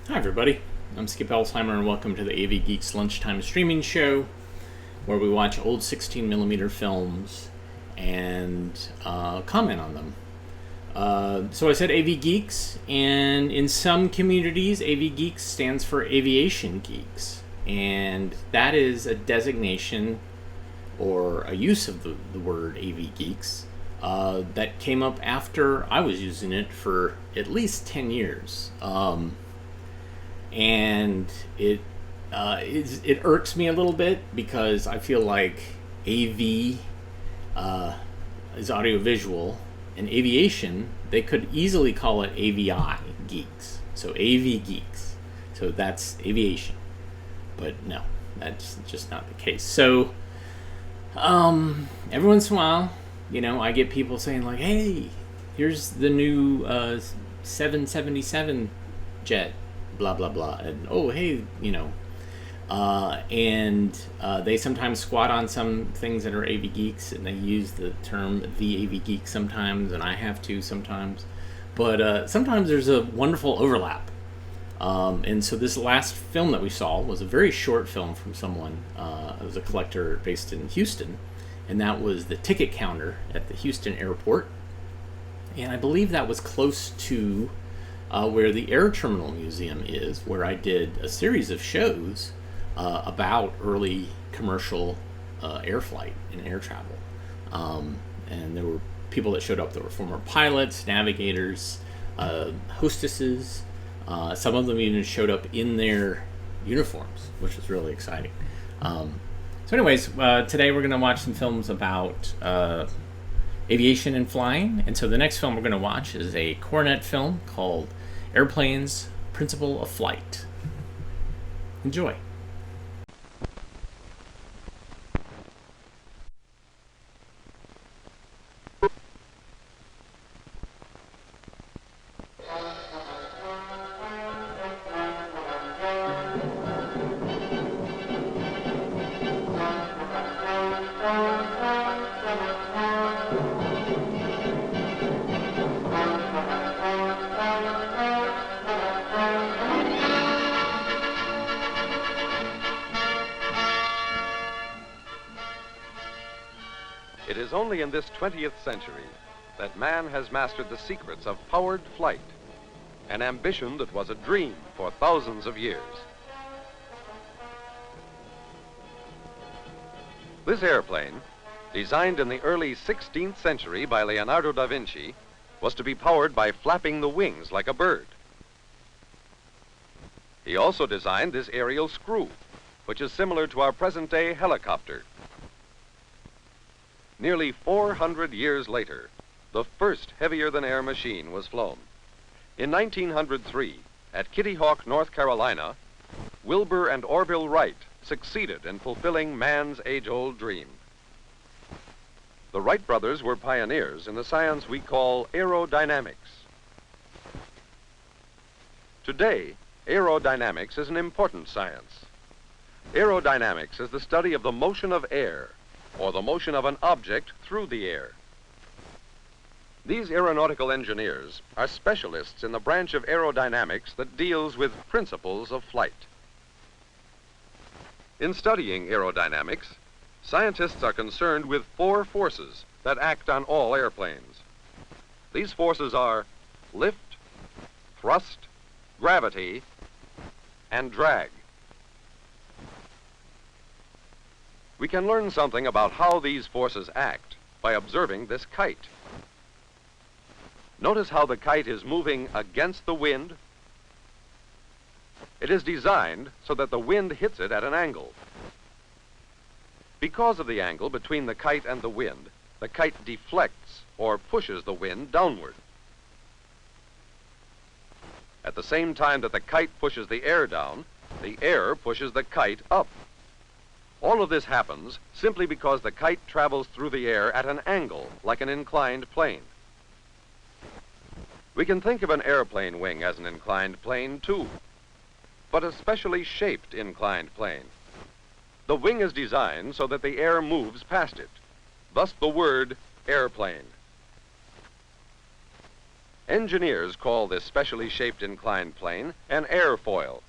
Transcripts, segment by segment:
Hi, everybody. I'm Skip Elsheimer, and welcome to the AVGEEKS Lunchtime Streaming Show, where we watch old 16mm films and comment on them. So I said AVGEEKS, and in some communities, AVGEEKS stands for Aviation Geeks, and that is a designation or a use of the word AVGEEKS that came up after I was using it for at least 10 years. And it irks me a little bit because I feel like AV is audiovisual, and aviation, they could easily call it AVI geeks. So AV geeks. So that's aviation. But no, that's just not the case. So every once in a while, I get people saying like, "Hey, here's the new 777 jet, blah blah blah," and oh hey, and they sometimes squat on some things that are AV geeks, and they use the term the AV geek sometimes, and I have to sometimes, but sometimes there's a wonderful overlap. And so this last film that we saw was a very short film from someone. It was a collector based in Houston, and that was the ticket counter at the Houston airport. And I believe that was close to where the Air Terminal Museum is, where I did a series of shows about early commercial air flight and air travel. And there were people that showed up that were former pilots, navigators, hostesses. Some of them even showed up in their uniforms, which was really exciting. So anyways, today we're going to watch some films about aviation and flying. And so the next film we're going to watch is a Coronet film called Airplanes, Principle of Flight. Enjoy. It is only in this 20th century that man has mastered the secrets of powered flight, an ambition that was a dream for thousands of years. This airplane, designed in the early 16th century by Leonardo da Vinci, was to be powered by flapping the wings like a bird. He also designed this aerial screw, which is similar to our present-day helicopter. Nearly 400 years later, the first heavier-than-air machine was flown. In 1903, at Kitty Hawk, North Carolina, Wilbur and Orville Wright succeeded in fulfilling man's age-old dream. The Wright brothers were pioneers in the science we call aerodynamics. Today, aerodynamics is an important science. Aerodynamics is the study of the motion of air, or the motion of an object through the air. These aeronautical engineers are specialists in the branch of aerodynamics that deals with principles of flight. In studying aerodynamics, scientists are concerned with four forces that act on all airplanes. These forces are lift, thrust, gravity, and drag. We can learn something about how these forces act by observing this kite. Notice how the kite is moving against the wind. It is designed so that the wind hits it at an angle. Because of the angle between the kite and the kite deflects or pushes the wind downward. At the same time that the kite pushes the air down, the air pushes the kite up. All of this happens simply because the kite travels through the air at an angle, like an inclined plane. We can think of an airplane wing as an inclined plane, too, but a specially shaped inclined plane. The wing is designed so that the air moves past it, thus the word airplane. Engineers call this specially shaped inclined plane an airfoil.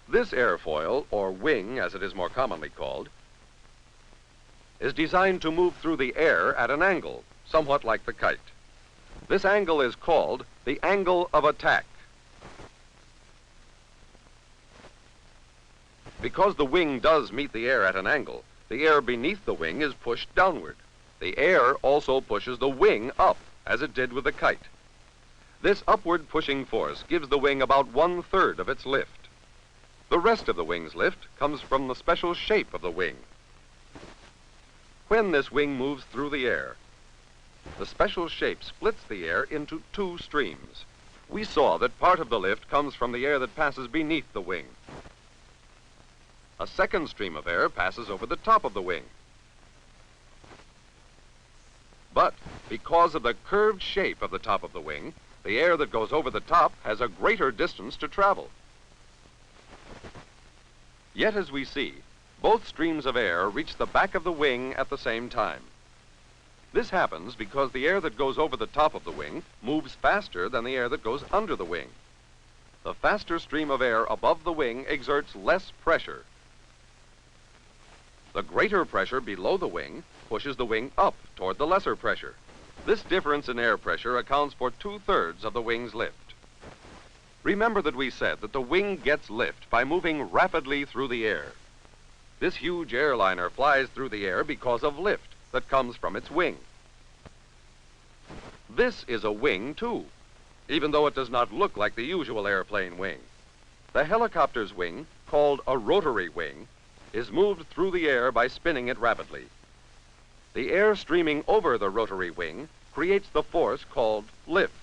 This airfoil, or wing as it is more commonly called, is designed to move through the air at an angle, somewhat like the kite. This angle is called the angle of attack. Because the wing does meet the air at an angle, the air beneath the wing is pushed downward. The air also pushes the wing up, as it did with the kite. This upward pushing force gives the wing about 1/3 of its lift. The rest of the wing's lift comes from the special shape of the wing. When this wing moves through the air, the special shape splits the air into two streams. We saw that part of the lift comes from the air that passes beneath the wing. A second stream of air passes over the top of the wing. But because of the curved shape of the top of the wing, the air that goes over the top has a greater distance to travel. Yet, as we see, both streams of air reach the back of the wing at the same time. This happens because the air that goes over the top of the wing moves faster than the air that goes under the wing. The faster stream of air above the wing exerts less pressure. The greater pressure below the wing pushes the wing up toward the lesser pressure. This difference in air pressure accounts for 2/3 of the wing's lift. Remember that we said that the wing gets lift by moving rapidly through the air. This huge airliner flies through the air because of lift that comes from its wing. This is a wing, too, even though it does not look like the usual airplane wing. The helicopter's wing, called a rotary wing, is moved through the air by spinning it rapidly. The air streaming over the rotary wing creates the force called lift.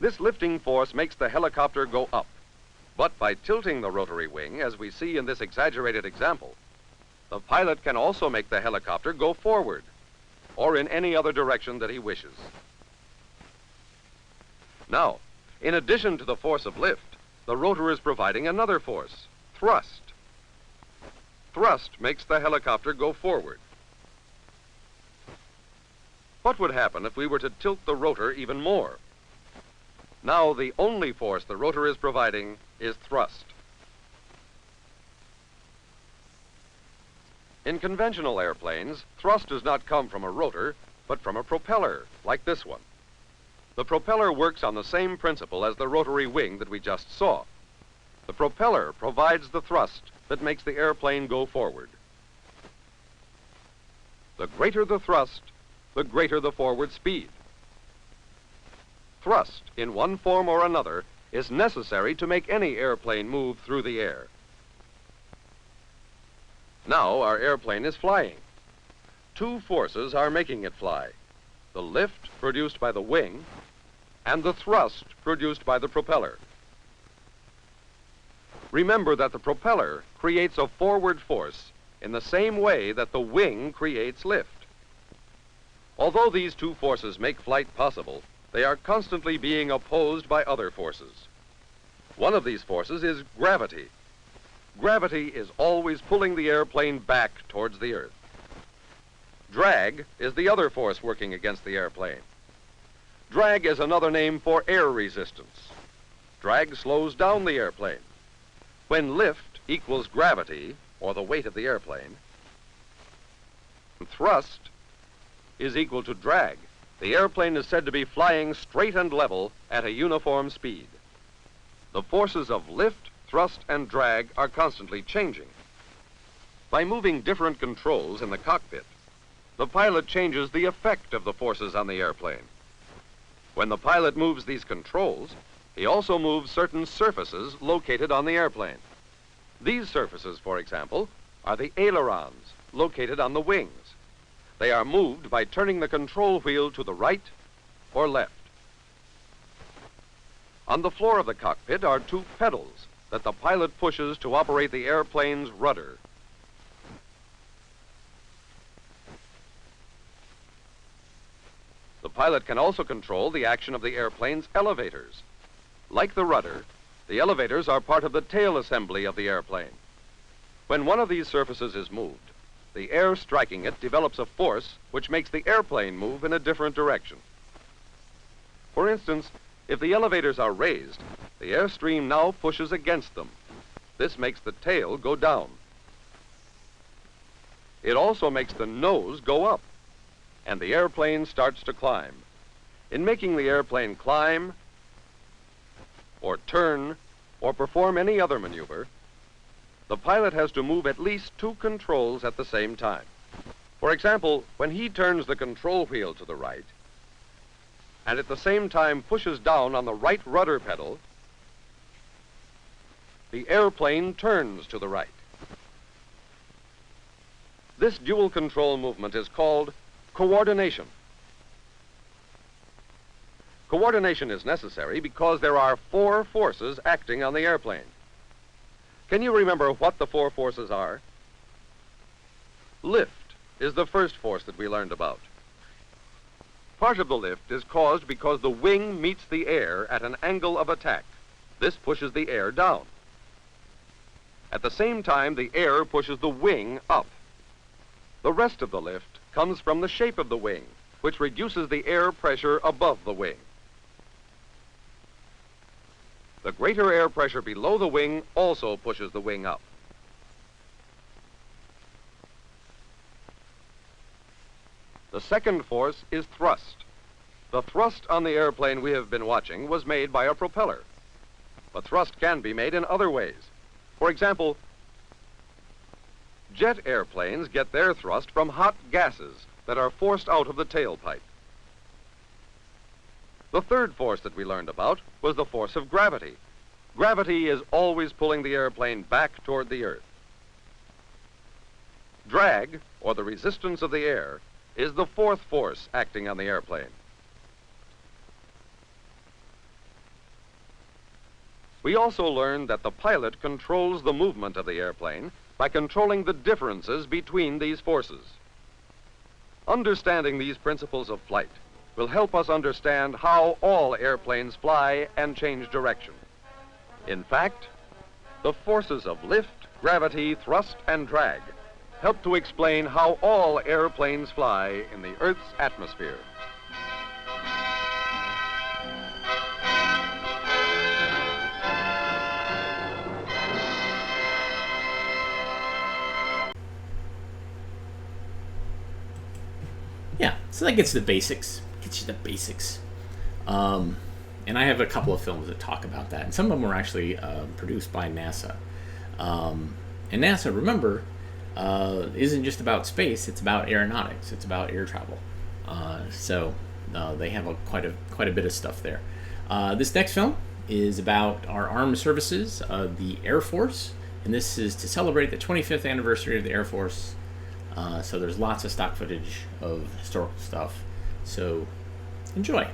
This lifting force makes the helicopter go up, but by tilting the rotary wing, as we see in this exaggerated example, the pilot can also make the helicopter go forward, or in any other direction that he wishes. Now, in addition to the force of lift, the rotor is providing another force, thrust. Thrust makes the helicopter go forward. What would happen if we were to tilt the rotor even more? Now the only force the rotor is providing is thrust. In conventional airplanes, thrust does not come from a rotor, but from a propeller, like this one. The propeller works on the same principle as the rotary wing that we just saw. The propeller provides the thrust that makes the airplane go forward. The greater the thrust, the greater the forward speed. Thrust, in one form or another, is necessary to make any airplane move through the air. Now our airplane is flying. Two forces are making it fly: the lift produced by the wing and the thrust produced by the propeller. Remember that the propeller creates a forward force in the same way that the wing creates lift. Although these two forces make flight possible, they are constantly being opposed by other forces. One of these forces is gravity. Gravity is always pulling the airplane back towards the earth. Drag is the other force working against the airplane. Drag is another name for air resistance. Drag slows down the airplane. When lift equals gravity, or the weight of the airplane, thrust is equal to drag, the airplane is said to be flying straight and level at a uniform speed. The forces of lift, thrust, and drag are constantly changing. By moving different controls in the cockpit, the pilot changes the effect of the forces on the airplane. When the pilot moves these controls, he also moves certain surfaces located on the airplane. These surfaces, for example, are the ailerons located on the wings. They are moved by turning the control wheel to the right or left. On the floor of the cockpit are two pedals that the pilot pushes to operate the airplane's rudder. The pilot can also control the action of the airplane's elevators. Like the rudder, the elevators are part of the tail assembly of the airplane. When one of these surfaces is moved, the air striking it develops a force which makes the airplane move in a different direction. For instance, if the elevators are raised, the airstream now pushes against them. This makes the tail go down. It also makes the nose go up, and the airplane starts to climb. In making the airplane climb, or turn, or perform any other maneuver, the pilot has to move at least two controls at the same time. For example, when he turns the control wheel to the right, and at the same time pushes down on the right rudder pedal, the airplane turns to the right. This dual control movement is called coordination. Coordination is necessary because there are four forces acting on the airplane. Can you remember what the four forces are? Lift is the first force that we learned about. Part of the lift is caused because the wing meets the air at an angle of attack. This pushes the air down. At the same time, the air pushes the wing up. The rest of the lift comes from the shape of the wing, which reduces the air pressure above the wing. The greater air pressure below the wing also pushes the wing up. The second force is thrust. The thrust on the airplane we have been watching was made by a propeller. But thrust can be made in other ways. For example, jet airplanes get their thrust from hot gases that are forced out of the tailpipe. The third force that we learned about was the force of gravity. Gravity is always pulling the airplane back toward the earth. Drag, or the resistance of the air, is the fourth force acting on the airplane. We also learned that the pilot controls the movement of the airplane by controlling the differences between these forces. Understanding these principles of flight will help us understand how all airplanes fly and change direction. In fact, the forces of lift, gravity, thrust, and drag help to explain how all airplanes fly in the Earth's atmosphere. Yeah, so that gets the basics. Gets you the basics. And I have a couple of films that talk about that. And some of them were actually produced by NASA. And NASA, remember, isn't just about space. It's about aeronautics. It's about air travel. So they have quite a bit of stuff there. This next film is about our armed services, the Air Force. And this is to celebrate the 25th anniversary of the Air Force. So there's lots of stock footage of historical stuff. So enjoy.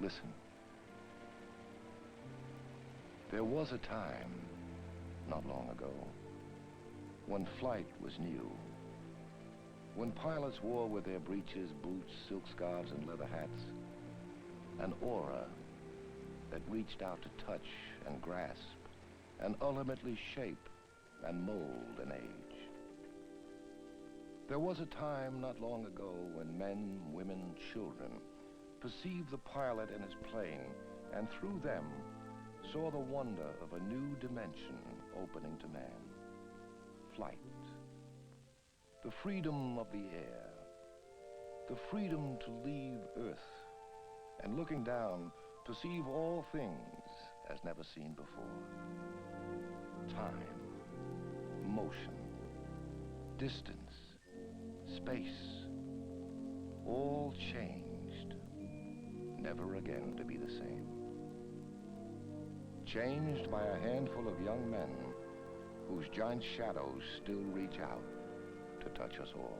Listen. There was a time, not long ago, when flight was new. When pilots wore with their breeches, boots, silk scarves, and leather hats an aura that reached out to touch and grasp and ultimately shape and mold an age. There was a time not long ago when men, women, children perceived the pilot and his plane, and through them saw the wonder of a new dimension opening to man. Flight. The freedom of the air. The freedom to leave Earth and, looking down, perceive all things as never seen before. Time, motion, distance, space, all changed, never again to be the same. Changed by a handful of young men whose giant shadows still reach out to touch us all.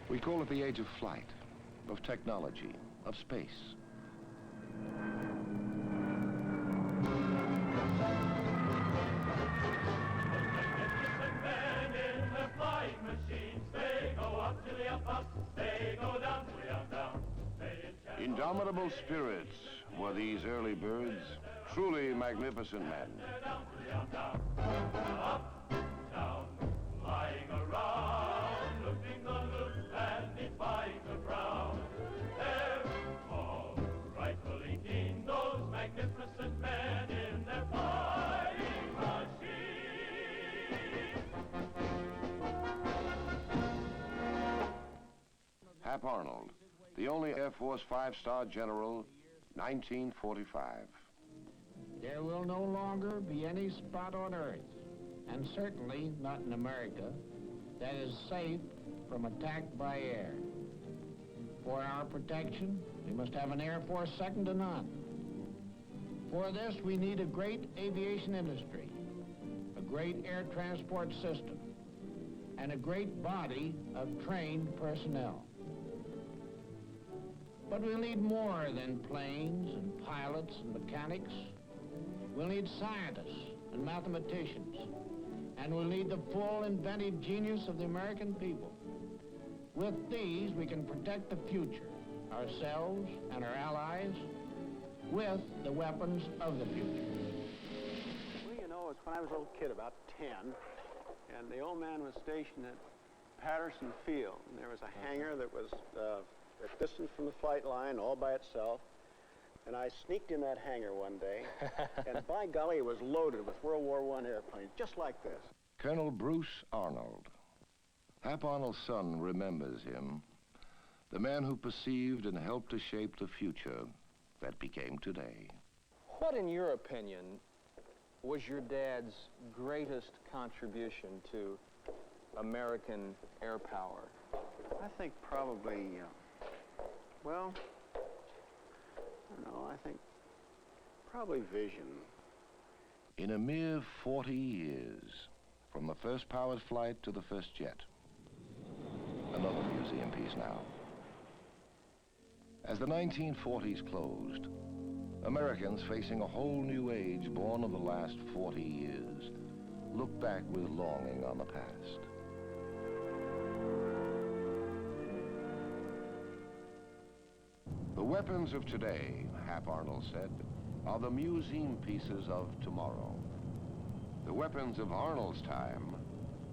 We call it the age of flight, of technology, of space. Men in the flying machines, they go up to the up, they go down to the down. Indomitable spirits were these early birds, truly magnificent men. Up, down, flying around, looking the loop and defying the ground. They're all rightfully keen, those magnificent men in their flying machine. Hap Arnold, the only Air Force five-star general, 1945. There will no longer be any spot on Earth, and certainly not in America, that is safe from attack by air. For our protection, we must have an Air Force second to none. For this, we need a great aviation industry, a great air transport system, and a great body of trained personnel. But we'll need more than planes and pilots and mechanics. We'll need scientists and mathematicians, and we'll need the full inventive genius of the American people. With these, we can protect the future, ourselves and our allies, with the weapons of the future. Well, you know, it's when I was a little kid, about 10, and the old man was stationed at Patterson Field, and there was a hangar that was a distance from the flight line all by itself. And I sneaked in that hangar one day, and by golly, it was loaded with World War I airplanes, just like this. Colonel Bruce Arnold. Hap Arnold's son remembers him, the man who perceived and helped to shape the future that became today. What, in your opinion, was your dad's greatest contribution to American air power? I think probably, well, I don't know, I think probably vision. In a mere 40 years, from the first powered flight to the first jet. Another museum piece now. As the 1940s closed, Americans facing a whole new age born of the last 40 years looked back with longing on the past. The weapons of today, Hap Arnold said, are the museum pieces of tomorrow. The weapons of Arnold's time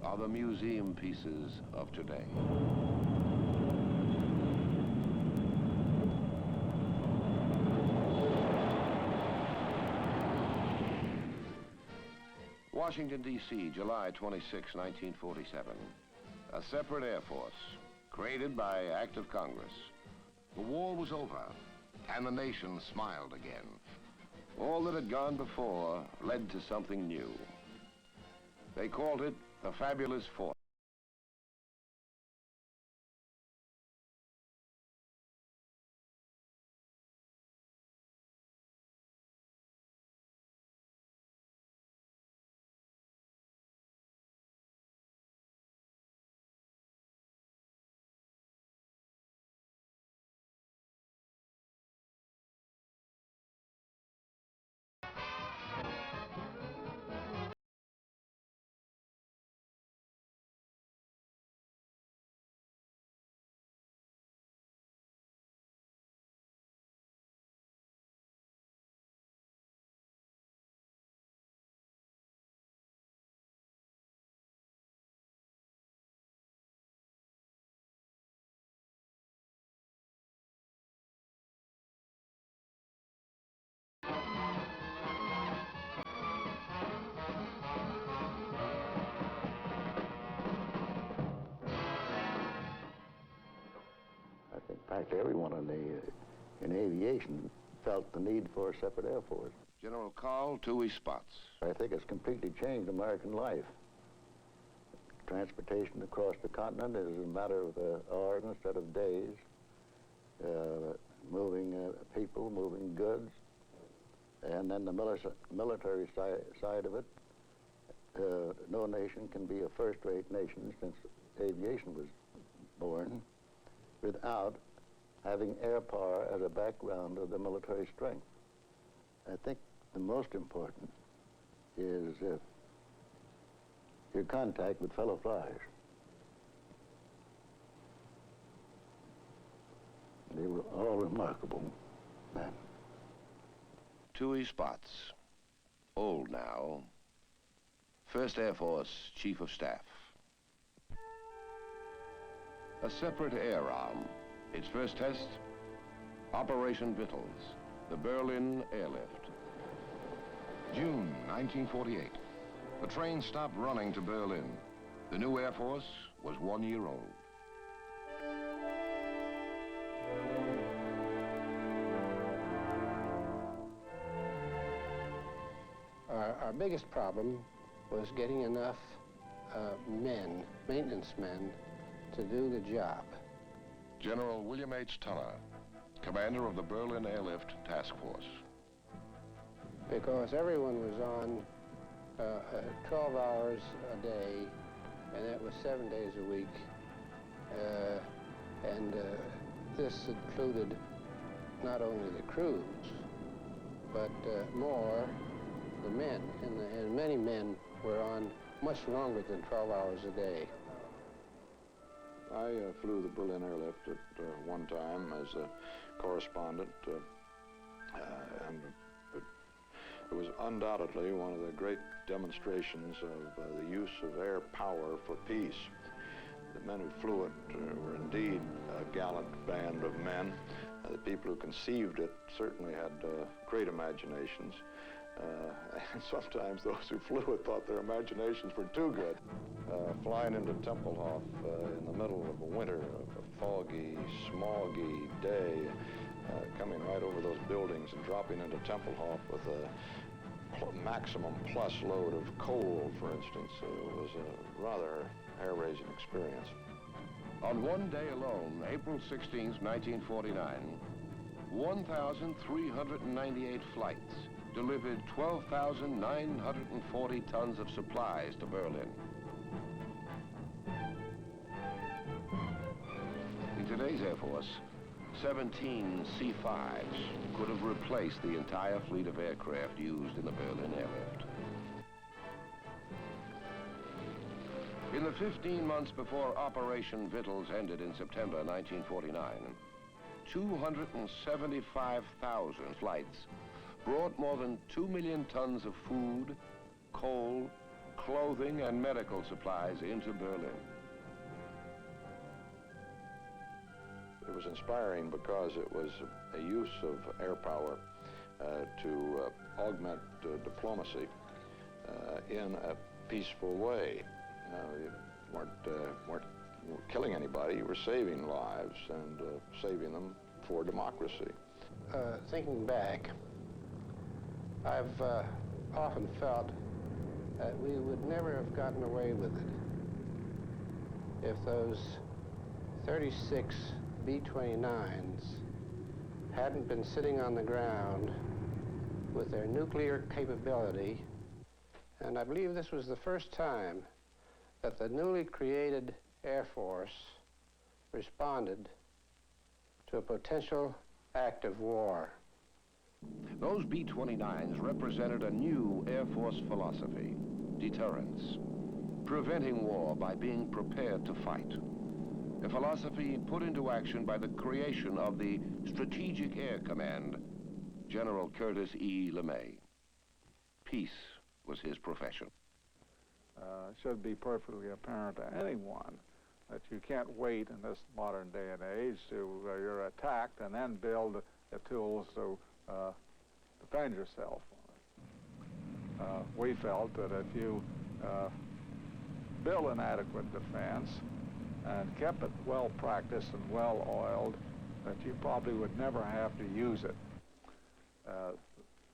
are the museum pieces of today. Washington, D.C., July 26, 1947. A separate Air Force, created by act of Congress. The war was over, and the nation smiled again. All that had gone before led to something new. They called it the Fabulous Force. I think practically everyone in aviation felt the need for a separate Air Force. General Carl Toohey Spots. I think it's completely changed American life. Transportation across the continent is a matter of hours instead of days. Moving people, moving goods. And then the military side of it, no nation can be a first-rate nation since aviation was born without having air power as a background of the military strength. I think the most important is your contact with fellow flyers. They were all remarkable men. Toohey Spots, old now, 1st Air Force Chief of Staff. A separate air arm. Its first test, Operation Vittles, the Berlin airlift. June 1948. The train stopped running to Berlin. The new Air Force was 1 year old. Our biggest problem was getting enough men, maintenance men, to do the job. General William H. Tunner, commander of the Berlin Airlift Task Force. Because everyone was on 12 hours a day, and that was 7 days a week. This included not only the crews, but more the men. And many men were on much longer than 12 hours a day. I flew the Berlin airlift at one time as a correspondent, and it was undoubtedly one of the great demonstrations of the use of air power for peace. The men who flew it were indeed a gallant band of men. The people who conceived it certainly had great imaginations. And sometimes those who flew it thought their imaginations were too good. Flying into Tempelhof in the middle of a winter, a foggy, smoggy day, coming right over those buildings and dropping into Tempelhof with a maximum plus load of coal, for instance, was a rather hair-raising experience. On one day alone, April 16, 1949, 1,398 flights delivered 12,940 tons of supplies to Berlin. In today's Air Force, 17 C-5s could have replaced the entire fleet of aircraft used in the Berlin airlift. In the 15 months before Operation Vittles ended in September 1949, 275,000 flights brought more than 2 million tons of food, coal, clothing, and medical supplies into Berlin. It was inspiring because it was a use of air power to augment diplomacy. in a peaceful way. You weren't killing anybody, you were saving lives and saving them for democracy. Thinking back, I've often felt that we would never have gotten away with it if those 36 B-29s hadn't been sitting on the ground with their nuclear capability. And I believe this was the first time that the newly created Air Force responded to a potential act of war. Those B-29s represented a new Air Force philosophy: deterrence, preventing war by being prepared to fight. A philosophy put into action by the creation of the Strategic Air Command, General Curtis E. LeMay. Peace was his profession. It should be perfectly apparent to anyone that you can't wait in this modern day and age to you're attacked and then build the tools to defend yourself. We felt that if you build an adequate defense and kept it well practiced and well oiled, that you probably would never have to use it.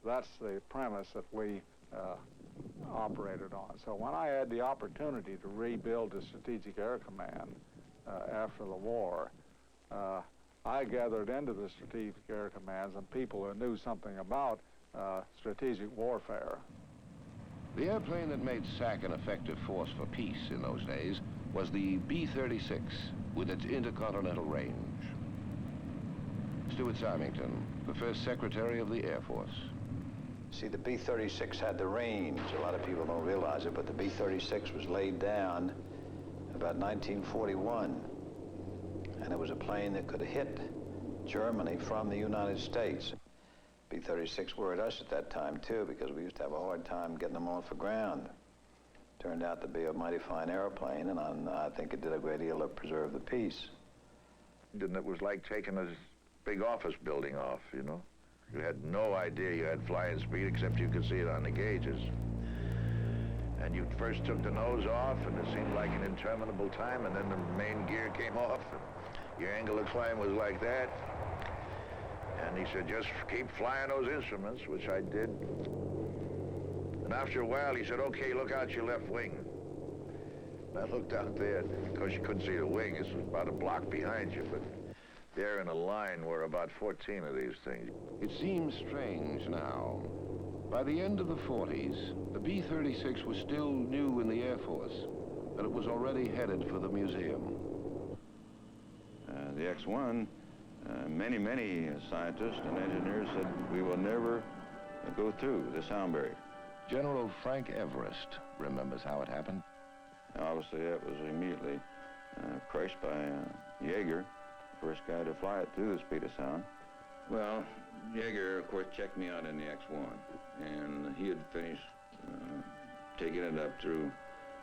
That's the premise that we operated on. So when I had the opportunity to rebuild the Strategic Air Command after the war, I gathered into the Strategic Air Commands and people who knew something about strategic warfare. The airplane that made SAC an effective force for peace in those days was the B-36 with its intercontinental range. Stuart Symington, the first Secretary of the Air Force. See, the B-36 had the range. A lot of people don't realize it, but the B-36 was laid down about 1941. And it was a plane that could hit Germany from the United States. B-36 worried us at that time, too, because we used to have a hard time getting them off the ground. Turned out to be a mighty fine airplane, and I think it did a great deal to preserve the peace. And it was like taking a big office building off, you know? You had no idea you had flying speed except you could see it on the gauges. And you first took the nose off, and it seemed like an interminable time, and then the main gear came off, and your angle of climb was like that. And he said, just keep flying those instruments, which I did. And after a while, he said, okay, look out your left wing. And I looked out there. Of course, you couldn't see the wing. It was about a block behind you, but there in a line were about 14 of these things. It seems strange now. By the end of the 40s, the B-36 was still new in the Air Force, but it was already headed for the museum. The X-1, many scientists and engineers said, we will never go through the sound barrier. General Frank Everest remembers how it happened. Obviously, that was immediately crushed by Yeager, first guy to fly it through the speed of sound. Well, Yeager, of course, checked me out in the X-1, and he had finished taking it up through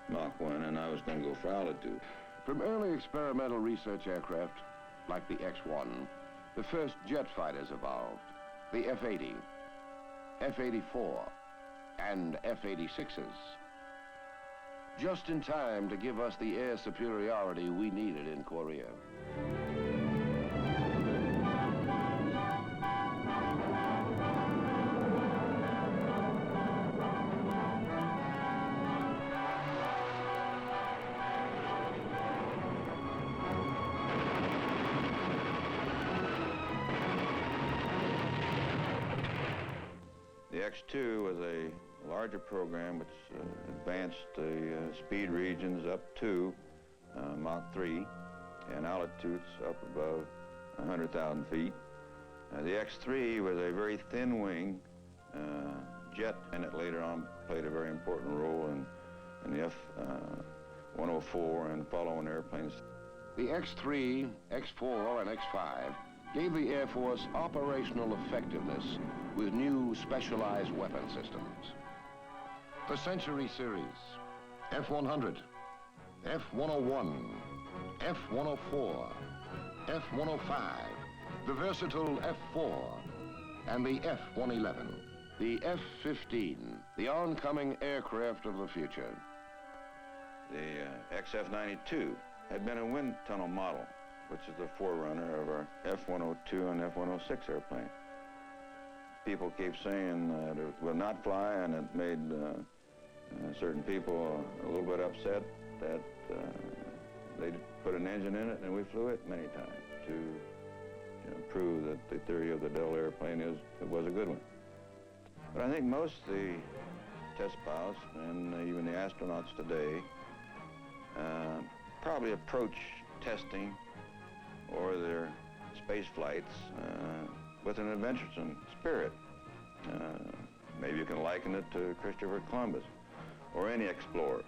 Mach 1, and I was going to go for altitude. From early experimental research aircraft, like the X-1, the first jet fighters evolved, the F-80, F-84, and F-86s. Just in time to give us the air superiority we needed in Korea. The X-2 was a larger program which advanced the speed regions up to Mach 3 and altitudes up above 100,000 feet. The X-3 was a very thin wing jet, and it later on played a very important role in the F-104 and following airplanes. The X-3, X-4, and X-5 gave the Air Force operational effectiveness with new specialized weapon systems. The Century Series, F-100, F-101, F-104, F-105, the versatile F-4, and the F-111. The F-15, the oncoming aircraft of the future. The XF-92 had been a wind tunnel model, which is the forerunner of our F-102 and F-106 airplane. People keep saying that it will not fly, and it made certain people a little bit upset that they put an engine in it, and we flew it many times to prove that the theory of the Devil airplane was a good one. But I think most of the test pilots, and even the astronauts today, probably approach testing or their space flights with an adventuresome spirit. Maybe you can liken it to Christopher Columbus, or any explorer,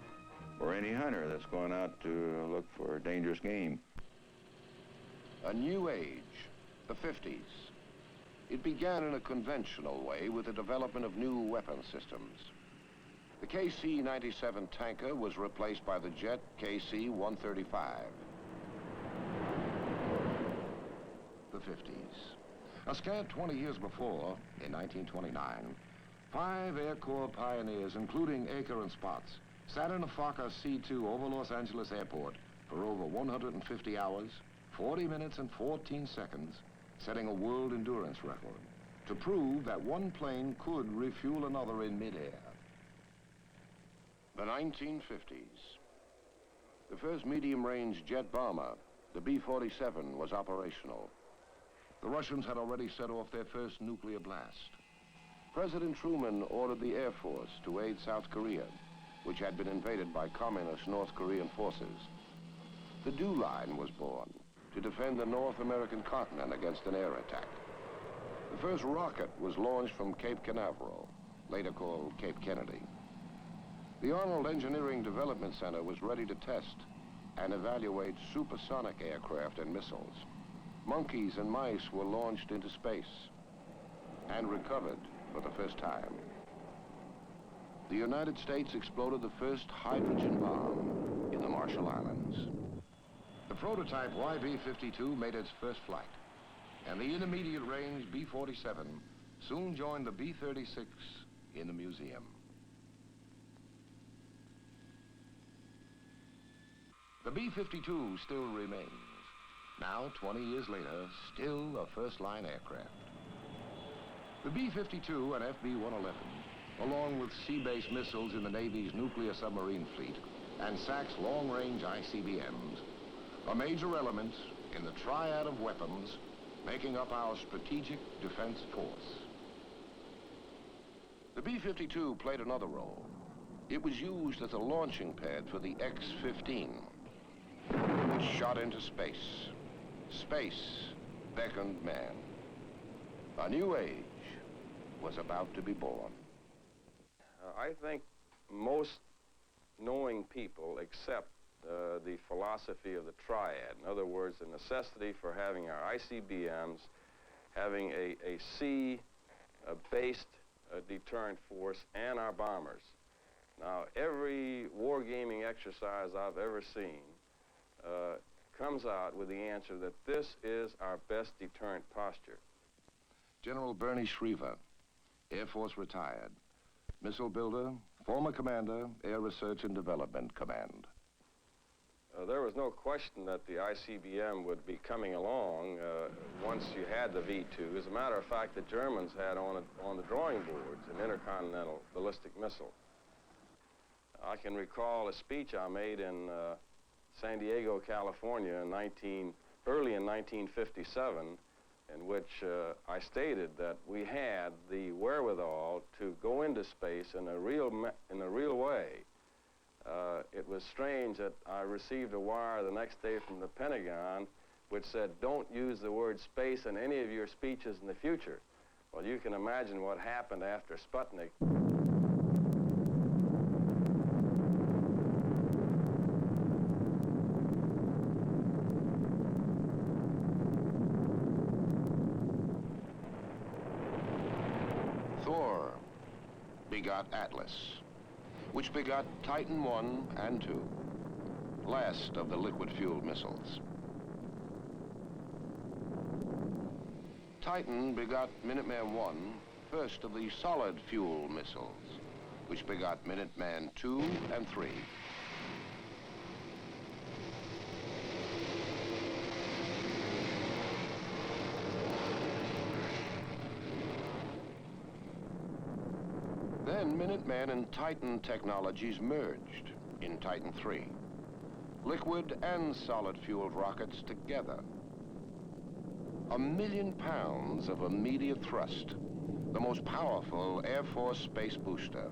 or any hunter that's going out to look for dangerous game. A new age, the 50s. It began in a conventional way with the development of new weapon systems. The KC-97 tanker was replaced by the jet KC-135. The 50s. A scant 20 years before, in 1929, 5 Air Corps pioneers, including Aker and Spots, sat in a Fokker C-2 over Los Angeles Airport for over 150 hours, 40 minutes and 14 seconds, setting a world endurance record to prove that one plane could refuel another in midair. The 1950s. The first medium-range jet bomber, the B-47, was operational. The Russians had already set off their first nuclear blast. President Truman ordered the Air Force to aid South Korea, which had been invaded by communist North Korean forces. The DO Line was born to defend the North American continent against an air attack. The first rocket was launched from Cape Canaveral, later called Cape Kennedy. The Arnold Engineering Development Center was ready to test and evaluate supersonic aircraft and missiles. Monkeys and mice were launched into space and recovered for the first time. The United States exploded the first hydrogen bomb in the Marshall Islands. The prototype YB-52 made its first flight, and the intermediate range B-47 soon joined the B-36 in the museum. The B-52 still remains. Now, 20 years later, still a first-line aircraft. The B-52 and FB-111, along with sea-based missiles in the Navy's nuclear submarine fleet and SAC's long-range ICBMs, are major elements in the triad of weapons making up our strategic defense force. The B-52 played another role. It was used as a launching pad for the X-15, which shot into space. Space beckoned man. A new age was about to be born. I think most knowing people accept the philosophy of the triad. In other words, the necessity for having our ICBMs, having a sea-based deterrent force, and our bombers. Now, every wargaming exercise I've ever seen comes out with the answer that this is our best deterrent posture. General Bernie Schriever, Air Force retired, missile builder, former commander, Air Research and Development Command. There was no question that the ICBM would be coming along once you had the V-2. As a matter of fact, the Germans had on the drawing boards an intercontinental ballistic missile. I can recall a speech I made in San Diego, California early in 1957, in which I stated that we had the wherewithal to go into space in a real way. It was strange that I received a wire the next day from the Pentagon which said, "Don't use the word space in any of your speeches in the future." Well, you can imagine what happened after Sputnik. Thor begot Atlas, which begot Titan I and II, last of the liquid-fueled missiles. Titan begot Minuteman I first of the solid fuel missiles, which begot Minuteman II and III. Then Minuteman and Titan technologies merged in Titan III. Liquid and solid-fueled rockets together. 1 million pounds of immediate thrust, the most powerful Air Force space booster.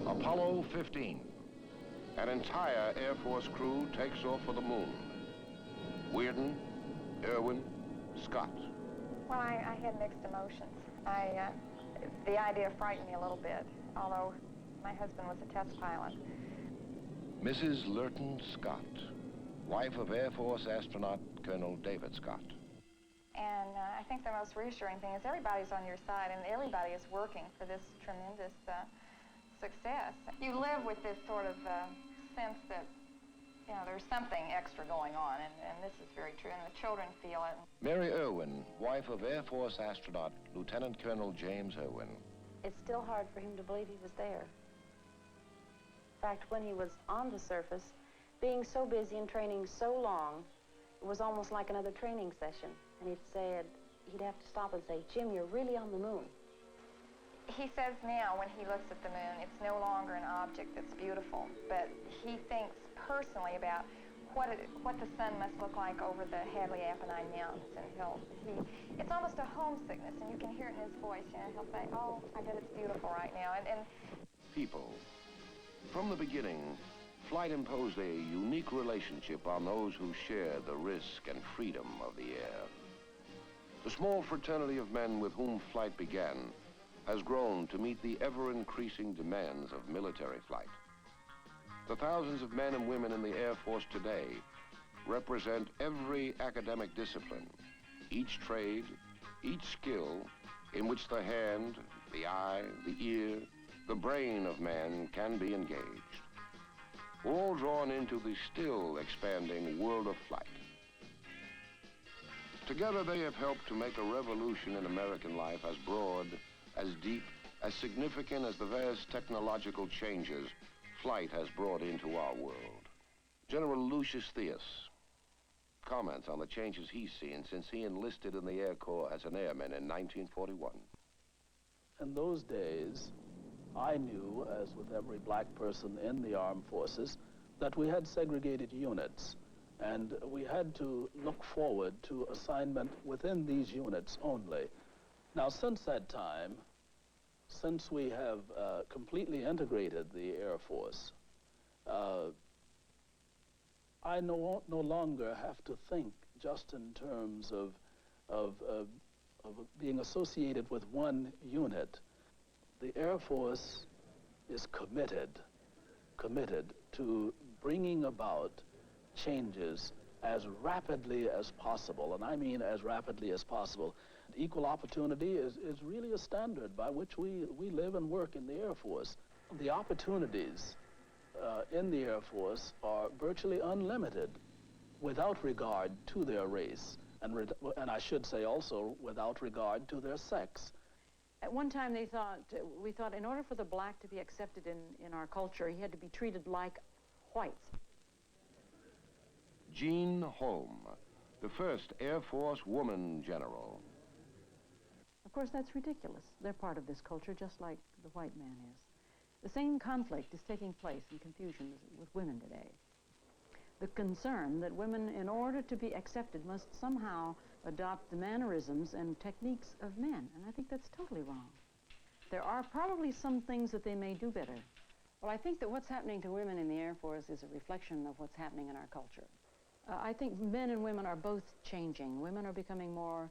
Apollo 15. An entire Air Force crew takes off for the moon. Weirden, Irwin, Scott. Well, I had mixed emotions. The idea frightened me a little bit, although my husband was a test pilot. Mrs. Lurton Scott, wife of Air Force astronaut Colonel David Scott. And I think the most reassuring thing is everybody's on your side and everybody is working for this tremendous success. You live with this sort of sense that, you know, there's something extra going on, and this is very true, and the children feel it. Mary Irwin, wife of Air Force astronaut Lieutenant Colonel James Irwin. It's still hard for him to believe he was there. In fact, when he was on the surface, being so busy and training so long, it was almost like another training session. And he'd have to stop and say, Jim, you're really on the moon. He says now, when he looks at the moon, it's no longer an object that's beautiful, but he thinks personally about what the sun must look like over the Hadley-Apennine Mountains, and it's almost a homesickness, and you can hear it in his voice. You know, he'll say, "Oh, I bet it's beautiful right now." And people. From the beginning, flight imposed a unique relationship on those who shared the risk and freedom of the air. The small fraternity of men with whom flight began has grown to meet the ever-increasing demands of military flight. The thousands of men and women in the Air Force today represent every academic discipline, each trade, each skill in which the hand, the eye, the ear, the brain of man can be engaged, all drawn into the still expanding world of flight. Together they have helped to make a revolution in American life as broad, as deep, as significant as the vast technological changes flight has brought into our world. General Lucius Theus comments on the changes he's seen since he enlisted in the Air Corps as an airman in 1941. In those days, I knew, as with every black person in the armed forces, that we had segregated units, and we had to look forward to assignment within these units only. Now, since that time, since we have completely integrated the Air Force, I no longer have to think just in terms of being associated with one unit. The Air Force is committed to bringing about changes as rapidly as possible, and I mean as rapidly as possible. Equal opportunity is really a standard by which we live and work in the Air Force. The opportunities in the Air Force are virtually unlimited without regard to their race, and I should say also without regard to their sex. At one time we thought in order for the black to be accepted in our culture, he had to be treated like whites. Jean Holm, the first Air Force woman general. Of course, that's ridiculous. They're part of this culture just like the white man is. The same conflict is taking place and confusion with women today. The concern that women, in order to be accepted, must somehow adopt the mannerisms and techniques of men, and I think that's totally wrong. There are probably some things that they may do better. Well, I think that what's happening to women in the Air Force is a reflection of what's happening in our culture. I think men and women are both changing. Women are becoming more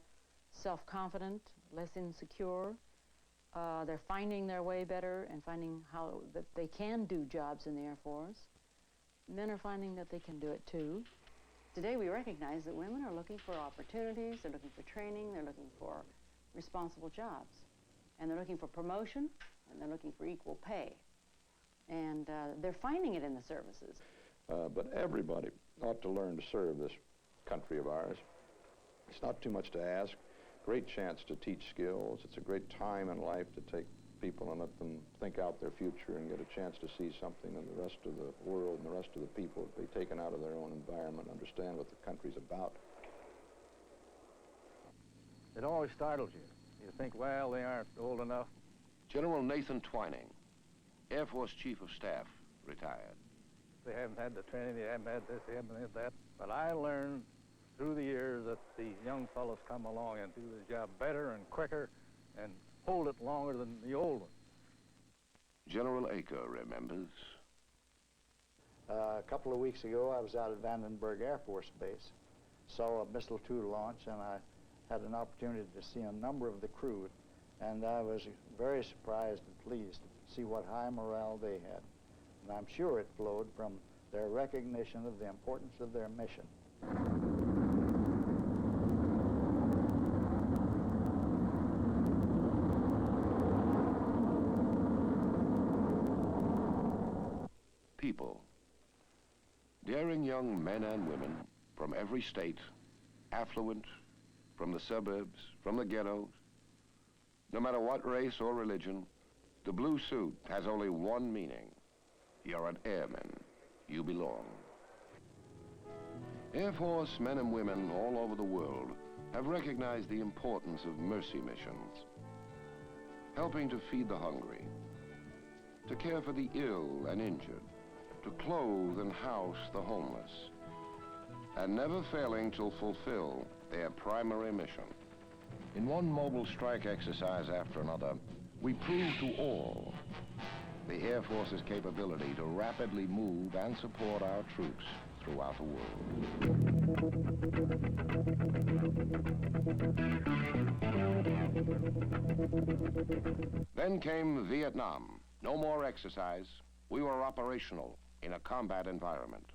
self-confident, less insecure. They're finding their way better and finding how that they can do jobs in the Air Force. Men are finding that they can do it too. Today we recognize that women are looking for opportunities, they're looking for training, they're looking for responsible jobs. And they're looking for promotion, and they're looking for equal pay. And they're finding it in the services. But everybody ought to learn to serve this country of ours. It's not too much to ask. Great chance to teach skills. It's a great time in life to take people and let them think out their future and get a chance to see something in the rest of the world and the rest of the people if they taken out of their own environment, understand what the country's about. It always startles you. You think, well, they aren't old enough. General Nathan Twining, Air Force Chief of Staff, retired. They haven't had the training, they haven't had this, they haven't had that. But I learned through the years that these young fellows come along and do the job better and quicker and hold it longer than the old one. General Aker remembers. A couple of weeks ago, I was out at Vandenberg Air Force Base, saw a missile 2 launch, and I had an opportunity to see a number of the crew, and I was very surprised and pleased to see what high morale they had. And I'm sure it flowed from their recognition of the importance of their mission. People. Daring young men and women from every state, affluent, from the suburbs, from the ghettos. No matter what race or religion, the blue suit has only one meaning. You're an airman. You belong. Air Force men and women all over the world have recognized the importance of mercy missions, helping to feed the hungry, to care for the ill and injured, to clothe and house the homeless, and never failing to fulfill their primary mission. In one mobile strike exercise after another, we proved to all the Air Force's capability to rapidly move and support our troops throughout the world. Then came Vietnam. No more exercise. We were operational in a combat environment.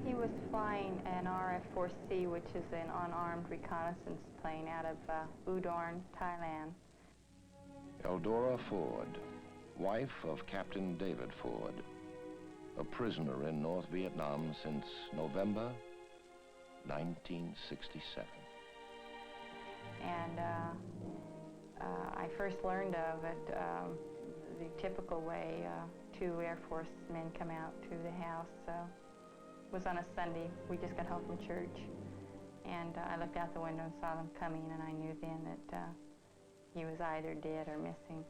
He was flying an RF-4C, which is an unarmed reconnaissance plane out of Udorn, Thailand. Eldora Ford, wife of Captain David Ford, a prisoner in North Vietnam since November 1967. And I first learned of it the typical way 2 Air Force men come out to the house. It was on a Sunday. We just got home from church. And I looked out the window and saw them coming, and I knew then that he was either dead or missing.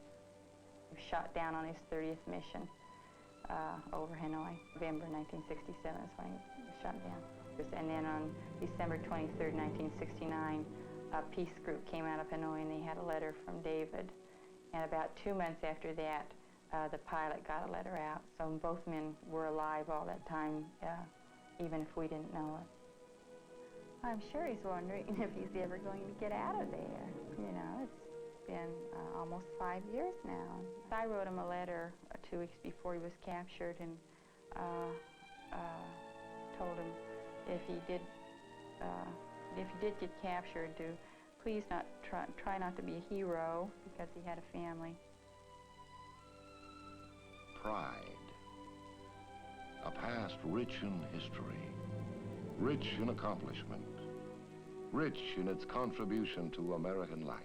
He was shot down on his 30th mission over Hanoi. November 1967 is when he was shot down. And then on December 23rd, 1969, a peace group came out of Hanoi, and they had a letter from David. And about 2 months after that, the pilot got a letter out. So both men were alive all that time, even if we didn't know it. I'm sure he's wondering if he's ever going to get out of there. You know, it's been almost 5 years now. I wrote him a letter 2 weeks before he was captured, and told him if he did get captured, to please not try not to be a hero, because he had a family. Pride. A past rich in history, rich in accomplishment, rich in its contribution to American life.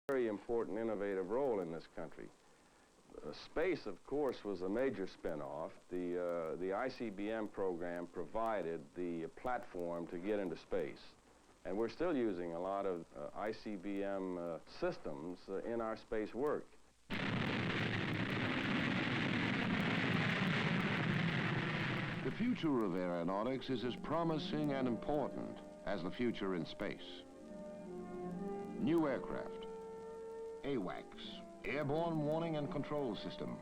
Very important innovative role in this country. Space, of course, was a major spin-off. The ICBM program provided the platform to get into space. And we're still using a lot of ICBM systems in our space work. The future of aeronautics is as promising and important as the future in space. New aircraft, AWACS, Airborne Warning and Control System.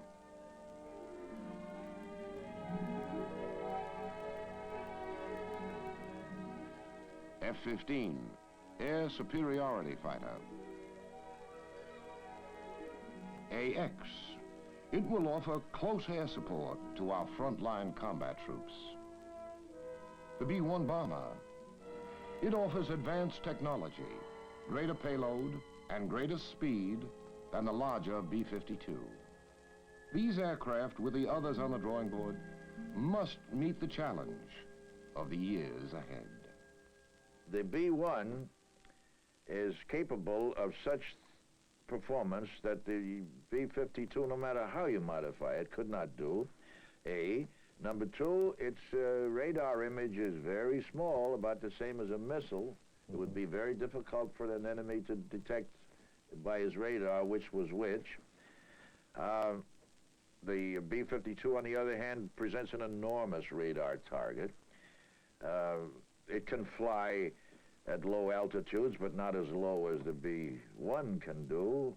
F-15, Air Superiority Fighter. AX, it will offer close air support to our frontline combat troops. The B-1 bomber, it offers advanced technology, greater payload, and greater speed than the larger B-52. These aircraft, with the others on the drawing board, must meet the challenge of the years ahead. The B-1 is capable of such performance that the B-52, no matter how you modify it, could not do. A. Number two, its radar image is very small, about the same as a missile. It would be very difficult for an enemy to detect by his radar which was which. The B-52, on the other hand, presents an enormous radar target. It can fly at low altitudes, but not as low as the B-1 can do.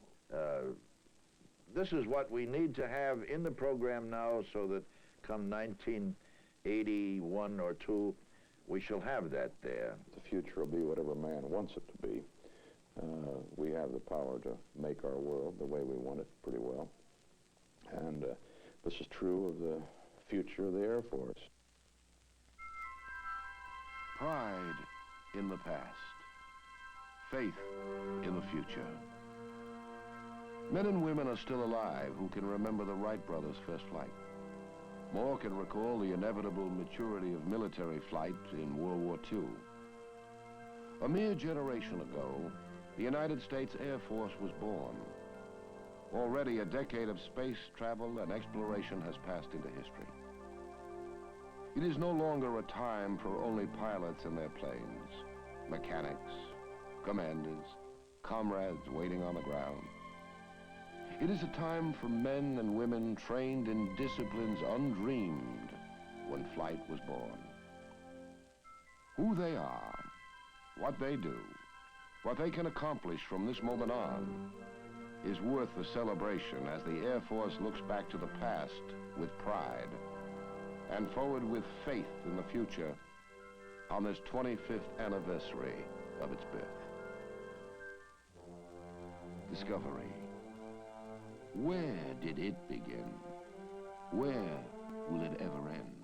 This is what we need to have in the program now, so that come 1981 or 2, we shall have that there. The future will be whatever man wants it to be. We have the power to make our world the way we want it pretty well. And this is true of the future of the Air Force. Pride in the past, faith in the future. Men and women are still alive who can remember the Wright brothers' first flight. More can recall the inevitable maturity of military flight in World War II. A mere generation ago, the United States Air Force was born. Already a decade of space travel and exploration has passed into history. It is no longer a time for only pilots and their planes, mechanics, commanders, comrades waiting on the ground. It is a time for men and women trained in disciplines undreamed when flight was born. Who they are, what they do, What they can accomplish from this moment on is worth the celebration as the Air Force looks back to the past with pride and forward with faith in the future on this 25th anniversary of its birth. Discovery. Where did it begin? Where will it ever end?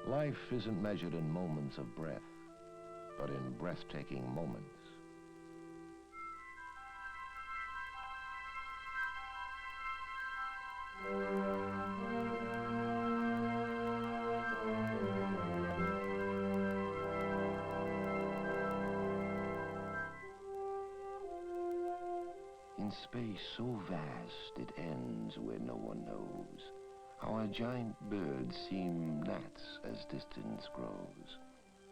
Life isn't measured in moments of breath, but in breathtaking moments. In space so vast it ends where no one knows. Our giant birds seem gnats as distance grows.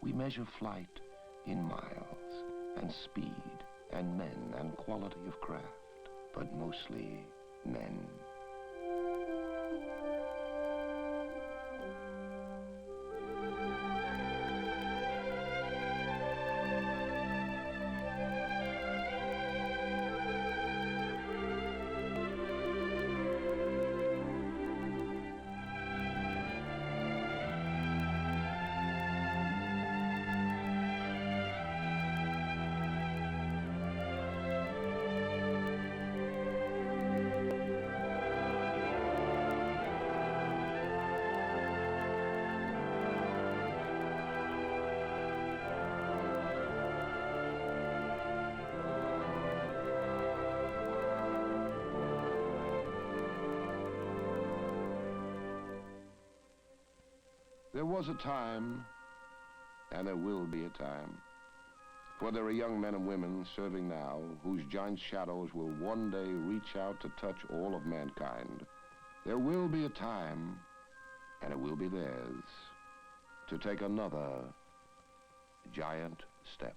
We measure flight in miles, and speed, and men, and quality of craft, but mostly men. There was a time, and there will be a time, for there are young men and women serving now whose giant shadows will one day reach out to touch all of mankind. There will be a time, and it will be theirs, to take another giant step.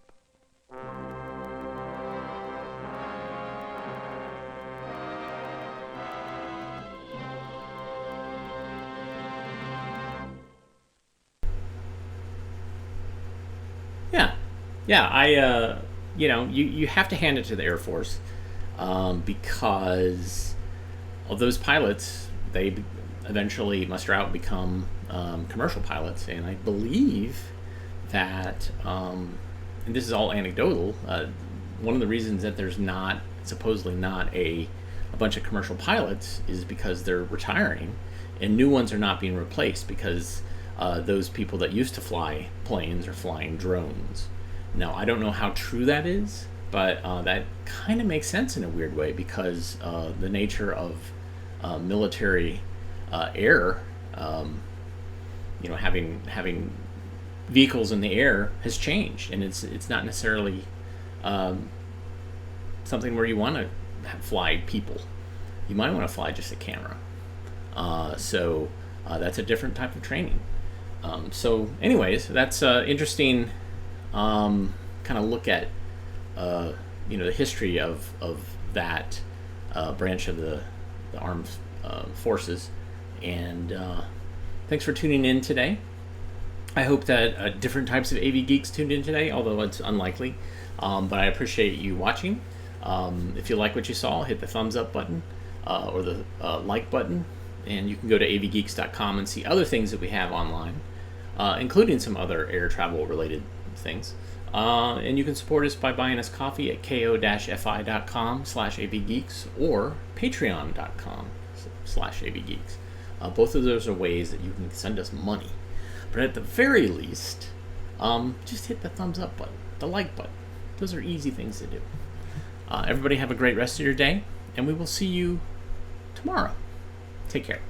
Yeah, you know, you have to hand it to the Air Force because of those pilots, they eventually muster out and become commercial pilots. And I believe that, and this is all anecdotal, one of the reasons that there's supposedly not a bunch of commercial pilots is because they're retiring and new ones are not being replaced because those people that used to fly planes are flying drones. Now, I don't know how true that is, but that kind of makes sense in a weird way because the nature of military air, you know, having vehicles in the air has changed, and it's not necessarily something where you want to fly people. You might want to fly just a camera. So that's a different type of training. So anyways, that's interesting. Kind of look at you know, the history of that branch of the armed forces, and thanks for tuning in today. I hope that different types of AV geeks tuned in today, although it's unlikely, but I appreciate you watching. If you like what you saw, hit the thumbs up button or the like button, and you can go to avgeeks.com and see other things that we have online, including some other air travel related things. And you can support us by buying us coffee at ko-fi.com/avgeeks or patreon.com/avgeeks. Both of those are ways that you can send us money. But at the very least, just hit the thumbs up button, the like button. Those are easy things to do. Everybody have a great rest of your day, and we will see you tomorrow. Take care.